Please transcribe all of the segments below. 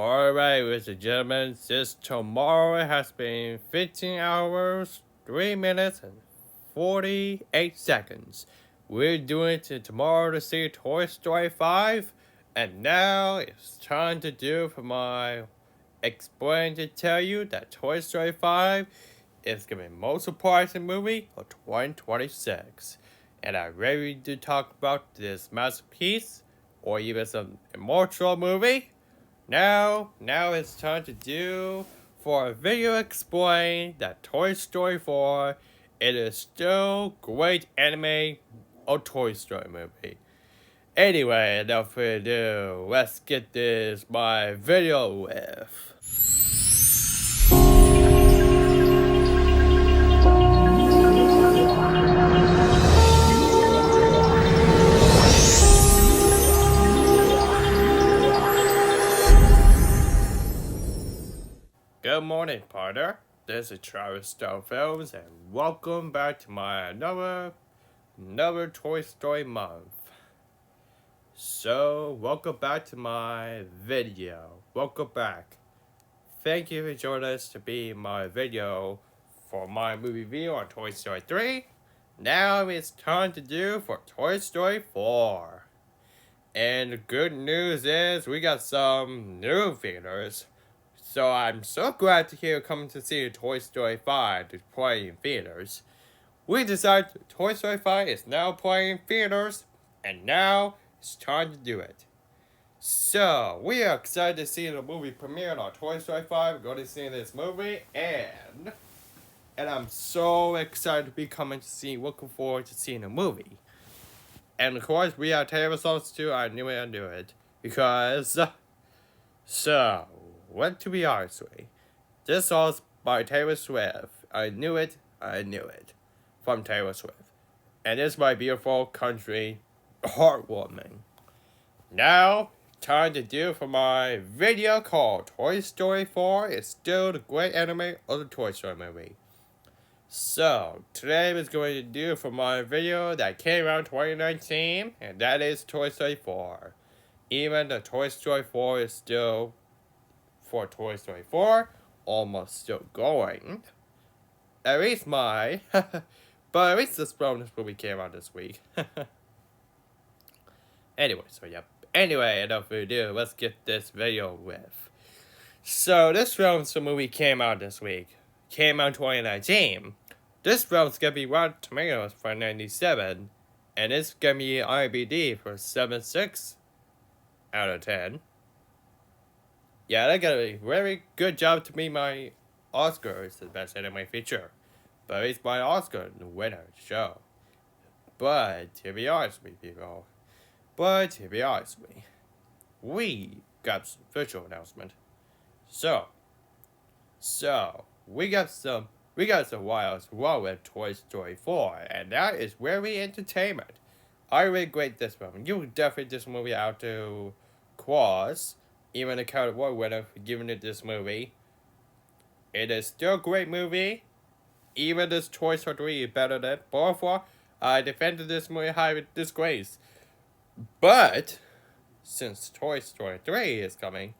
Alright, ladies and gentlemen, since tomorrow has been 15 hours, 3 minutes, and 48 seconds. We're doing it tomorrow to see Toy Story 5, and now it's time to do for my explain to tell you that Toy Story 5 is going to be the most surprising movie of 2026. And I'm ready to talk about this masterpiece, or even some immortal movie. Now it's time to do for a video explain that Toy Story 4 it is still great anime or Toy Story movie. Anyway, enough further ado, let's get this my video with. Good morning, partner. This is Travis Stone Films, and welcome back to my another Toy Story month. So, welcome back to my video. Welcome back. Thank you for joining us to be my video for my movie review on Toy Story 3. Now it's time to do for Toy Story 4. And the good news is we got some new theaters. So I'm so glad to hear coming to see Toy Story 5 to play in theaters. We decided Toy Story 5 is now playing in theaters, and now it's time to do it. So, we are excited to see the movie premiere on Toy Story 5. We're going to see this movie, and I'm so excited to be coming to see, looking forward to seeing the movie. And of course, we have Taylor Swift too. I knew it, because, so, what to be honest with you, this song's by Taylor Swift. I knew it, from Taylor Swift. And it's my beautiful country, heartwarming. Now, time to do for my video called Toy Story 4 is still the great anime of the Toy Story movie. So, today is going to do for my video that came out in 2019, and that is Toy Story 4. Even the Toy Story 4 is still, for Toy Story 4, almost still going. At least my, but at least this bonus movie came out this week. Anyway, enough to do. Let's get this video with. So, this film's movie came out this week. Came out in 2019. This film's gonna be Rotten Tomatoes for 97, and it's gonna be IMDb for 7.6 out of 10. Yeah, that got a very good job to me. My Oscar is the best anime feature, but it's my Oscar winner show. But to be honest with you, people, we got some official announcement. So we got some wild wrong with Toy Story 4, and that is very entertainment. I really rate this movie. You would definitely this movie out to Claus, even the Academy Award winner for giving it this movie. It is still a great movie. Even this Toy Story 3 is better than both. I defended this movie high with disgrace. But since Toy Story 3 is coming,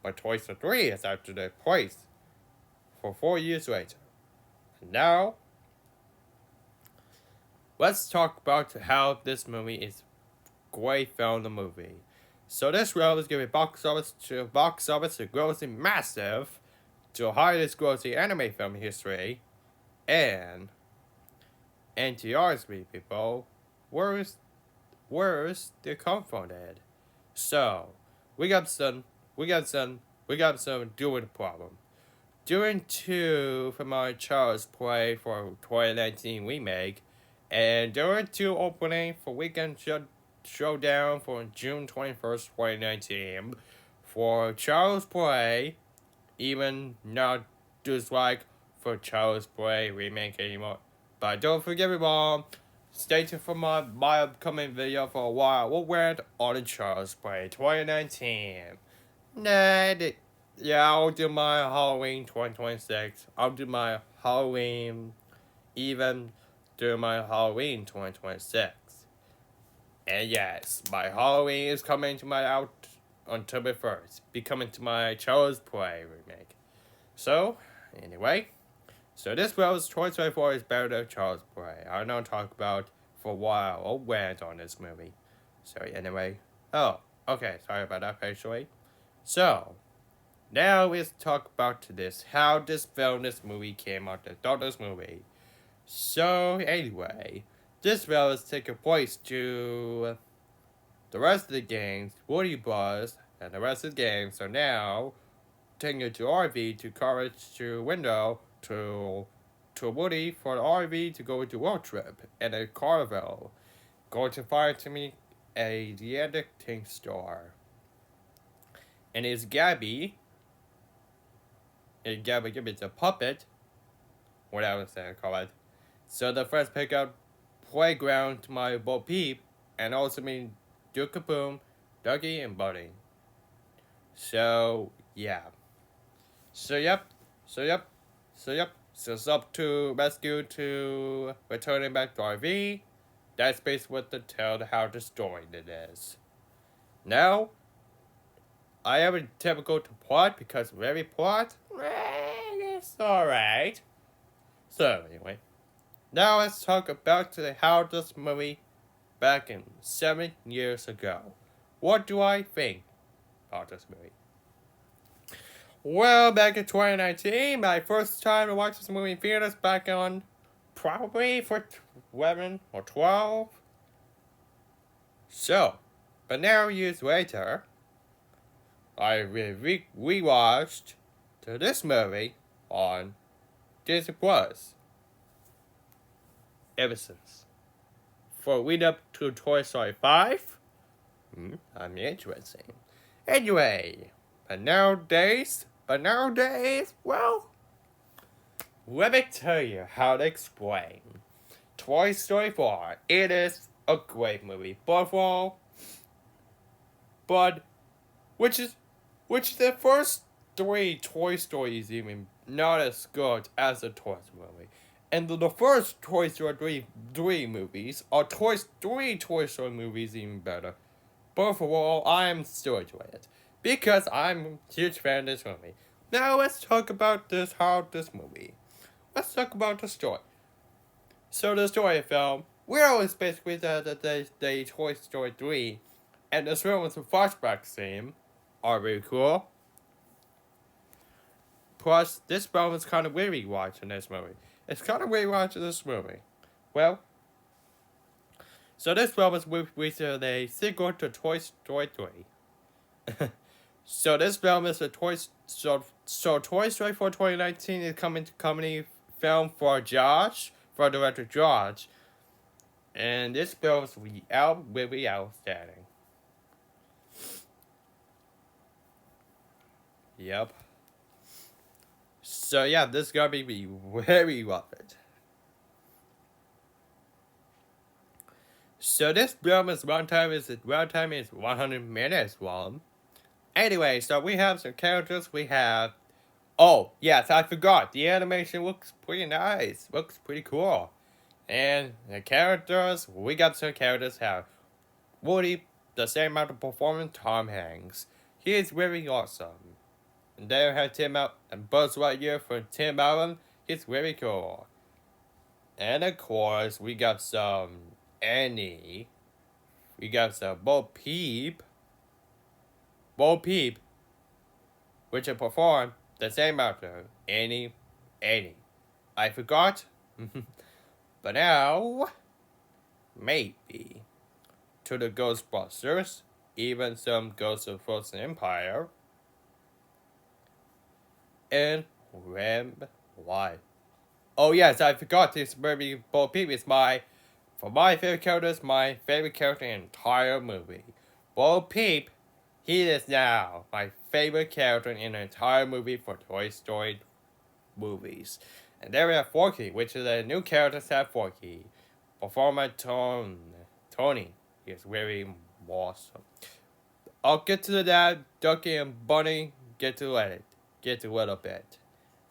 but Toy Story 3 is after the place for 4 years later. Now, let's talk about how this movie is great film the movie. So this film is giving box office to grossing massive to the highest grossing anime film in history, and to be honest with people, where's the comfort at? So we got some doing the problem. Doing 2 from my Child's Play for 2019 remake, and doing 2 opening for Weekend Showdown for June 21st, 2019 for Child's Play, even not dislike for Child's Play remake anymore. But don't forget everyone, stay tuned for my upcoming video for a while. We'll rant on the Child's Play 2019. Yeah, I'll do my Halloween 2026. I'll do my Halloween, even do my Halloween 2026. And yes, my Halloween is coming to my out October 1st, be coming to my Child's Play remake. So, anyway, so this was Toy Story 4 is better than Child's Play. I don't talk about for a while or went on this movie. So anyway, oh, okay, sorry about that actually. So, now let's talk about this, how this movie came out, this movie. So anyway, this film is taking place to the rest of the games, Woody Buzz, and the rest of the games are now taking it to RV to Courage to Window to Woody for the RV to go to road trip and a Carvel. Going to find to me the editing store. And it's Gabby. And Gabby is a puppet. Whatever I call it. So the first pickup playground to my Bo Peep and also mean Duke Kaboom, Dougie, and Buddy. So yeah. So it's up to rescue to returning back to RV. That's basically what the tell how the story it is. Now, I haven't typical to plot because very plot, it's alright. So anyway, now let's talk about how this movie back in 7 years ago. What do I think about this movie? Well, back in 2019, my first time to watch this movie in theaters back on probably for 11 or 12. So, but now years later, I rewatched this movie on Disney Plus. Ever since. For lead up to Toy Story 5, I'm interesting. Anyway, but nowadays, well, let me tell you how to explain. Toy Story 4, it is a great movie, but which is the first 3 Toy Stories even not as good as the Toy Story movie. And the first Toy Story 3 movies are 3 Toy Story movies even better. But for all, I'm still enjoying it. Because I'm a huge fan of this movie. Now let's talk about this movie. Let's talk about the story. So the story film, we always basically the Toy Story 3. And this film with a flashback scene are really cool. Plus, this film is kind of weird watching this movie. It's kind of weird watching this movie. Well, so this film is with a sequel to Toy Story 3. So this film is a Toy Story 4 2019 is coming to company film for director Josh. And this film is really outstanding. Yep. So yeah, this is gonna be very worth it. So this film is runtime is 100 minutes long. Anyway, so we have some characters. We have, oh yes, I forgot. The animation looks pretty nice. Looks pretty cool. And the characters, we got some characters have Woody, the same amount of performance Tom Hanks. He is very awesome. And then we have Tim Allen and Buzz Lightyear for Tim Allen. He's very cool. And of course, we got some Annie. We got some Bo Peep, which performed the same actor, Annie. I forgot. But now, maybe, to the Ghostbusters, even some Ghosts of Frozen Empire, and Rem Life. Oh yes, I forgot this movie. Bo Peep is my favorite characters, my favorite character in the entire movie. Bo Peep, he is now my favorite character in the entire movie for Toy Story movies. And then we have Forky, which is a new character set Forky. Performed by Tony. He is very awesome. I'll get to that. Ducky and Bunny get to a little bit.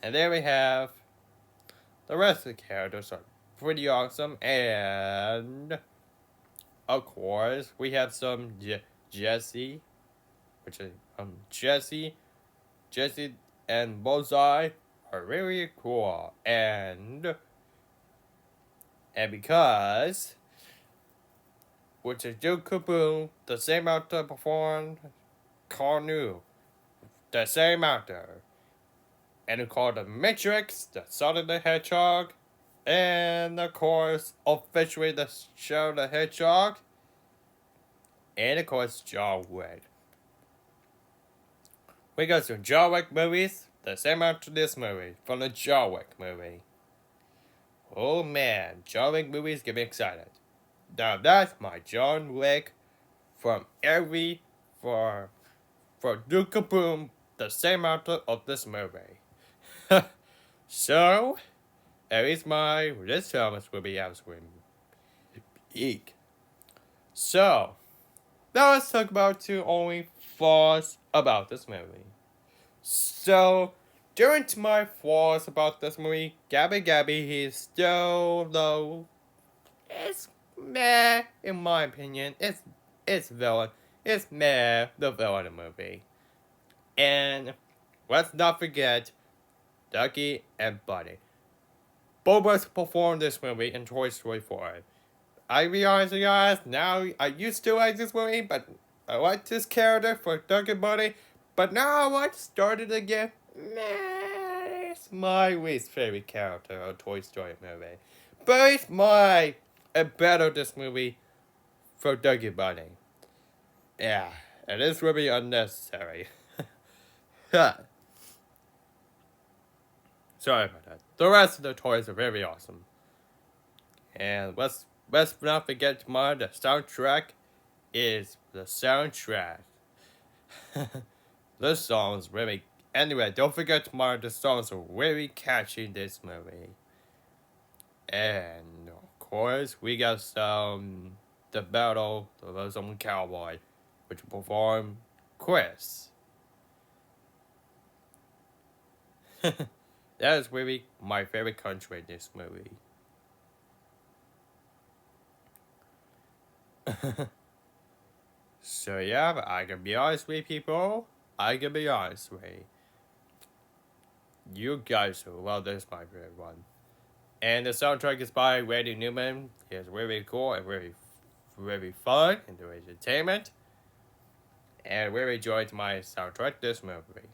And then we have the rest of the characters are pretty awesome. And of course, we have some Jesse. which is Jesse and Bullseye are really cool, and because which is Duke Kaboom, the same actor performed Carnu, the same actor, and it called The Matrix, The Sonic the Hedgehog, and of course, officially the show The Hedgehog, and of course, John Wick. We got some John Wick movies, the same after this movie, from the John Wick movie. Oh man, John Wick movies get me excited. Now that's my John Wick from for Duke Kaboom, the same actor of this movie. So, at least this film will be absolutely eek. So, now let's talk about two only flaws about this movie. So, during to my flaws about this movie, Gabby, he's still though. It's meh in my opinion. It's villain. It's meh the villain of the movie. And let's not forget Ducky and Buddy. Both of us performed this movie in Toy Story 4. I realize, you guys, now I used to like this movie, but I like this character for Duck and Buddy, but now I want to start it again. Nah, it's my least favorite character of Toy Story movie. But it's better this movie for Duck and Buddy. Yeah, and this will be unnecessary. Sorry about that. The rest of the toys are very awesome. And let's not forget tomorrow, the soundtrack is the soundtrack. This song is really... Anyway, don't forget tomorrow, the songs are really catchy in this movie. And, of course, we got The Battle of the Lonesome Cowboy, which will perform Chris. That is really my favorite country in this movie. So yeah, I can be honest with people. I can be honest with you guys who love this my favorite one. And the soundtrack is by Randy Newman. It's really cool and really fun and entertainment. And really enjoyed my soundtrack this movie.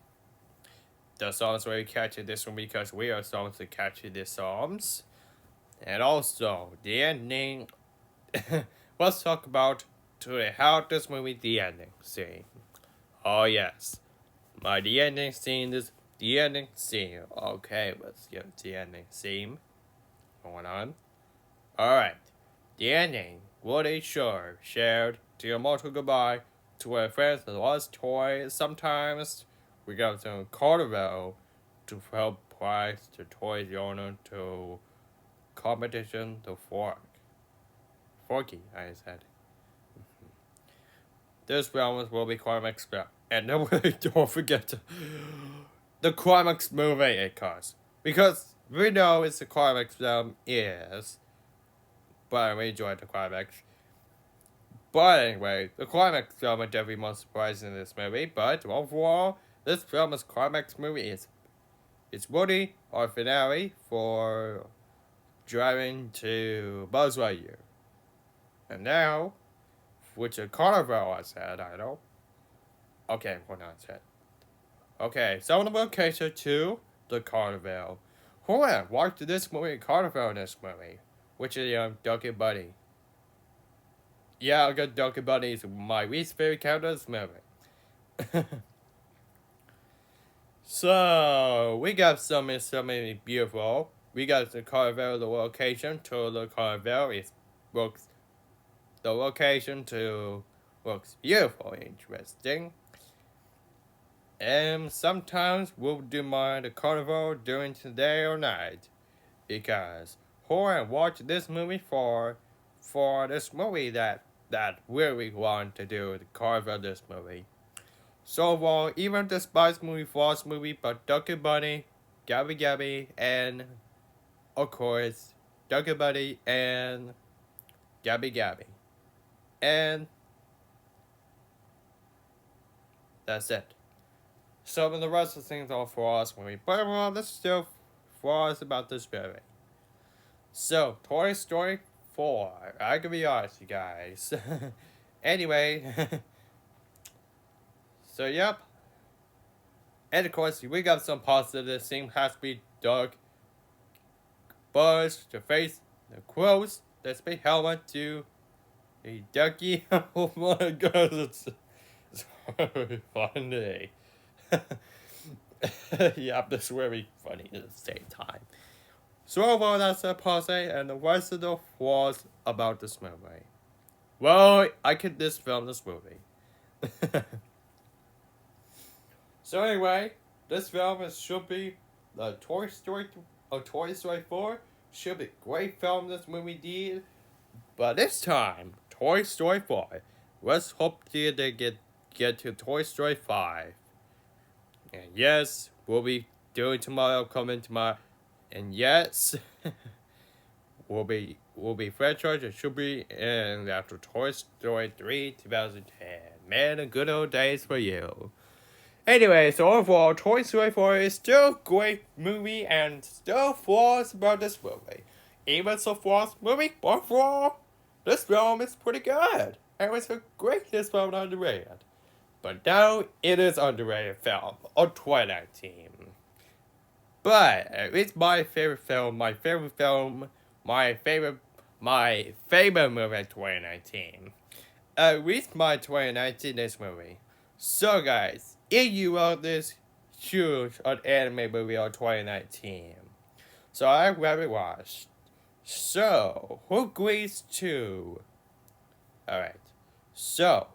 The songs very catchy this one because we are songs to catchy these songs. And also the ending. Let's talk about how this movie the ending scene. Oh yes, the ending scene is the ending scene. Okay, let's get the ending scene going on. All right, the ending. Woody shared to immortal goodbye to our friends and lost toys. Sometimes we go to Carnival to help prize the toys owner to competition to Forky, I said. This film will be climax film. And don't forget the climax movie it costs. Because we know it's the climax film is. But I really enjoyed the climax. But anyway, the climax film is definitely more surprising in this movie. But overall, this film's climax movie is Woody, our finale, for driving to Buzz Lightyear. And now, which a Carnival I said, I know. Okay, hold on a sec. Okay, so on the location to the Carnival. Hold on, watch this movie, Carnival in this movie. Which is Duck and Buddy. Yeah, I got Duck and Buddy is my least favorite character in this movie. So, we got something beautiful. We got the Carnival, the location to the Carnival. The location to looks beautiful, interesting. And sometimes we'll do the carnival during the day or night. Because and watch this movie for this movie that really want to do the carnival this movie. So far, even despite movie false movie, but Duck and Bunny, Gabby, and of course Duck and Bunny and Gabby. And That's it. Some of the rest of the things are for us movie, but well, this is still for us about this movie. So, Toy Story 4. I can be honest, you guys. Anyway, so yep. And of course, we got some positive things. Has to be Doug, Buzz, the face, the crows, the space helmet to a ducky. Oh my god, it's very funny. Yep, that's very funny at the same time. So overall, that's a pause, and the rest of the flaws about this movie. Well, I could disfilm this movie. So anyway, this film should be the Toy Story 4 should be a great film this movie did, but this time Toy Story 4. Let's hope they get to Toy Story 5. And yes, we'll be doing tomorrow, coming tomorrow, and yes, will be franchise. It should be in after Toy Story 3 2010. Man, the good old days for you. Anyway, so overall, Toy Story 4 is still a great movie and still flaws about this movie. Even so flaws movie, overall, this film is pretty good. And it's a great this film underrated. But now it is underrated film of 2019. But it's my favorite film, my favorite movie of 2019. At least my 2019 this movie. So guys, if you love this huge anime movie of 2019, so I have watched. So who agrees to? Alright. So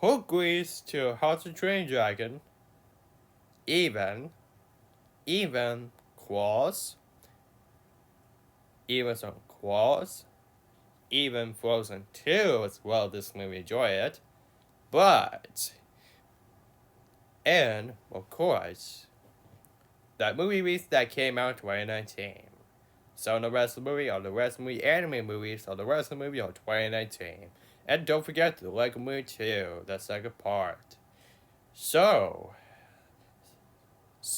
who agrees to How to Train Dragon? Even Claws. Even some Claws. Even Frozen 2 as well. This movie enjoy it. But and of course that movie that came out in 2019. So the rest of the movie anime movies are the rest of the movie of 2019. And don't forget the Lego Movie 2, the second part. So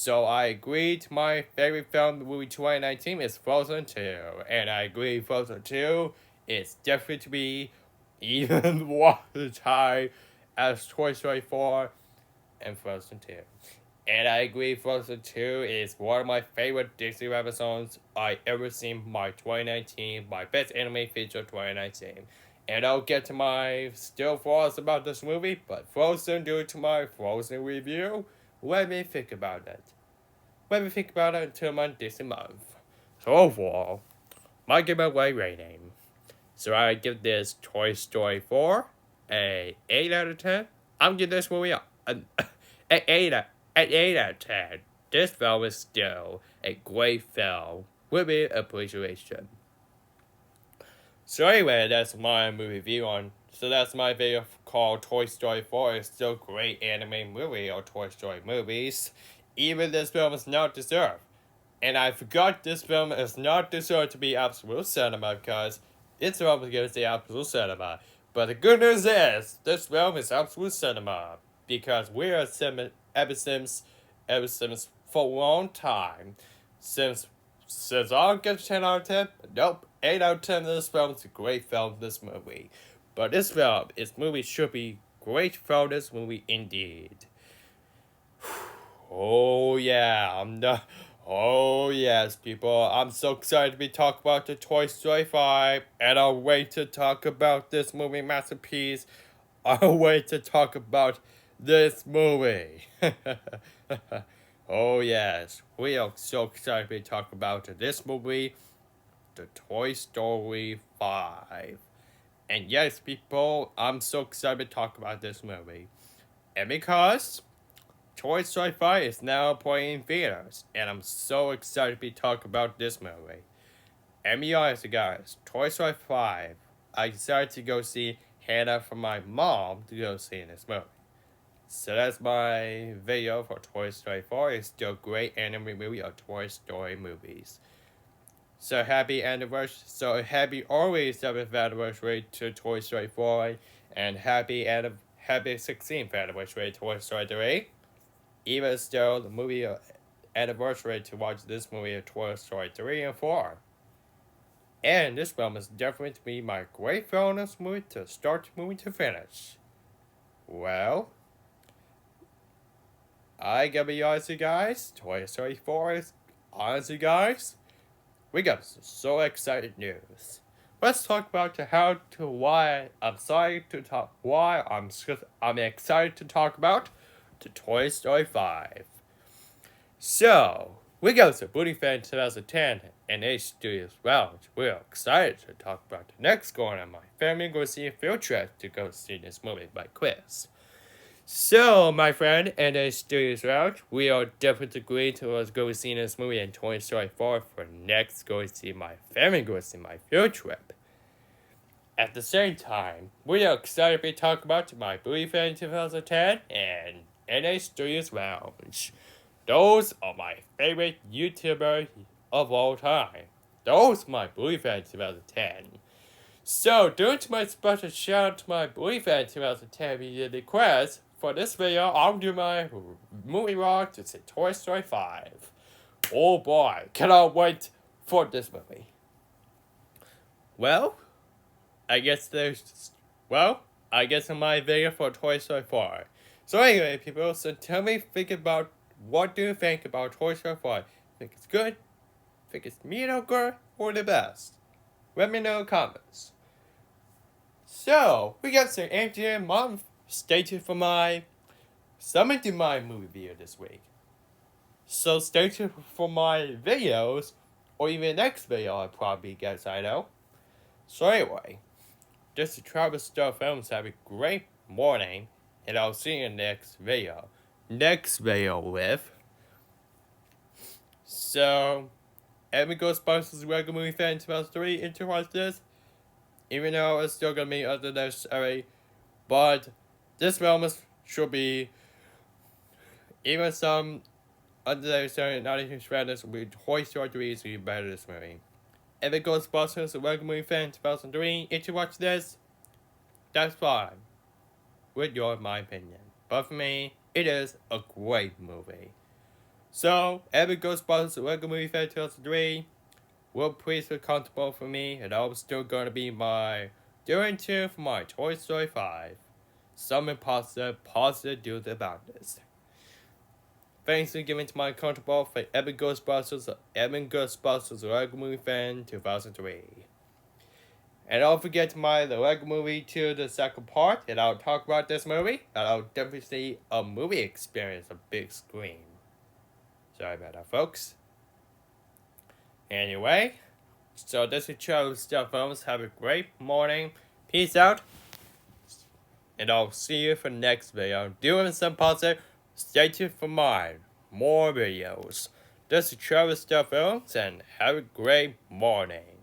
I agree to my favorite film movie 2019 is Frozen 2. And I agree Frozen 2 is definitely to be even high as Toy Story 4 and Frozen 2. And I agree Frozen 2 is one of my favorite Disney rabbit songs I ever seen by 2019, my best anime feature 2019. And I'll get to my still flaws about this movie, but Frozen due to my Frozen review, let me think about it. Let me think about it until my Disney month. So overall, my giveaway rating. So I give this Toy Story 4 a 8 out of 10. I'm giving this movie an 8 out of 10. This film is still a great film with me appreciation. So anyway, that's my movie review on. So that's my video called Toy Story 4 is still a great anime movie or Toy Story movies. Even this film is not deserved. And I forgot this film is not deserved to be absolute cinema because it's up against the absolute cinema. But the good news is, this film is absolute cinema. Because we are ever since for a long time. Since I'll get 10 out of 10, nope, 8 out of 10 of this film is a great film, this movie. But this movie should be great film, this movie indeed. Oh yeah, oh yes, people, I'm so excited to be talking about the Toy Story 5, and I'll wait to talk about this movie masterpiece. I'll wait to talk about this movie. Oh yes, we are so excited to be talking about this movie, the Toy Story 5. And yes, people, I'm so excited to talk about this movie. And because Toy Story 5 is now playing in theaters, and I'm so excited to be talking about this movie. And be honest, guys, Toy Story 5, I decided to go see Hannah from my mom to go see this movie. So that's my video for Toy Story 4. It's still a great anime movie of Toy Story movies. So happy anniversary, always 7th anniversary to Toy Story 4, and happy happy 16th anniversary of Toy Story 3. Even still, the movie anniversary to watch this movie of Toy Story 3 and 4. And this film is definitely to be my great film in this movie to start the movie to finish. Well, I gotta be honest with you guys, Toy Story 4 is, honestly guys, we got some so excited news. Let's talk about why I'm excited to talk about the Toy Story 5. So, we got some Booty Fan 2010 and H Studios Lounge. We're excited to talk about the next going on my family go see a field trip to go see this movie by Chris. So, my friend, and H Studios Lounge, we are definitely agreeing to us go see this movie in Toy Story 4 for next go see my family go see my field trip. At the same time, we are excited to be talking about my Booty Fan 2010 and NA Studios Lounge. Those are my favorite YouTubers of all time. Those are my Booty Fan 2010. So, due to my special shout out to my Booty Fan 2010 media request, for this video, I'll do my movie log to see Toy Story 5. Oh boy, cannot wait for this movie. Well, I guess in my video for Toy Story 4. So anyway, people, so tell me, what do you think about Toy Story 4? Think it's good? Think it's mediocre? Or the best? Let me know in the comments. So, we got some MGM month. Stay tuned for my movie video this week. So stay tuned for my videos, or even the next video I'll probably get, I know. So anyway, this is Travis Star Films. Have a great morning, and I'll see you in the next video. So, Evan Ghostbusters regular movie fan 2003 into watch this. Even though it's still gonna be unnecessary, but this film should be even some unnecessary, not even shredders will be Toy Story 3 is be better this movie. Evan Ghostbusters regular movie fan 2003 into watch this. That's fine. With my opinion. But for me, it is a great movie. So, Evan Ghostbusters regular movie fan 2003 will please feel comfortable for me, and I'm still gonna be my doing two for my Toy Story 5. Something positive news about this. Thanks for giving to my comfortable for Evan Ghostbusters Lego Movie Fan 2003. And don't forget the Lego Movie 2, the second part, and I'll talk about this movie, and I'll definitely see a movie experience on big screen. Sorry about that, folks. Anyway, so this is Travis Star Films. Have a great morning. Peace out. And I'll see you for the next video. Doing some positive. Stay tuned for more videos. This is Travis Star Films, and have a great morning.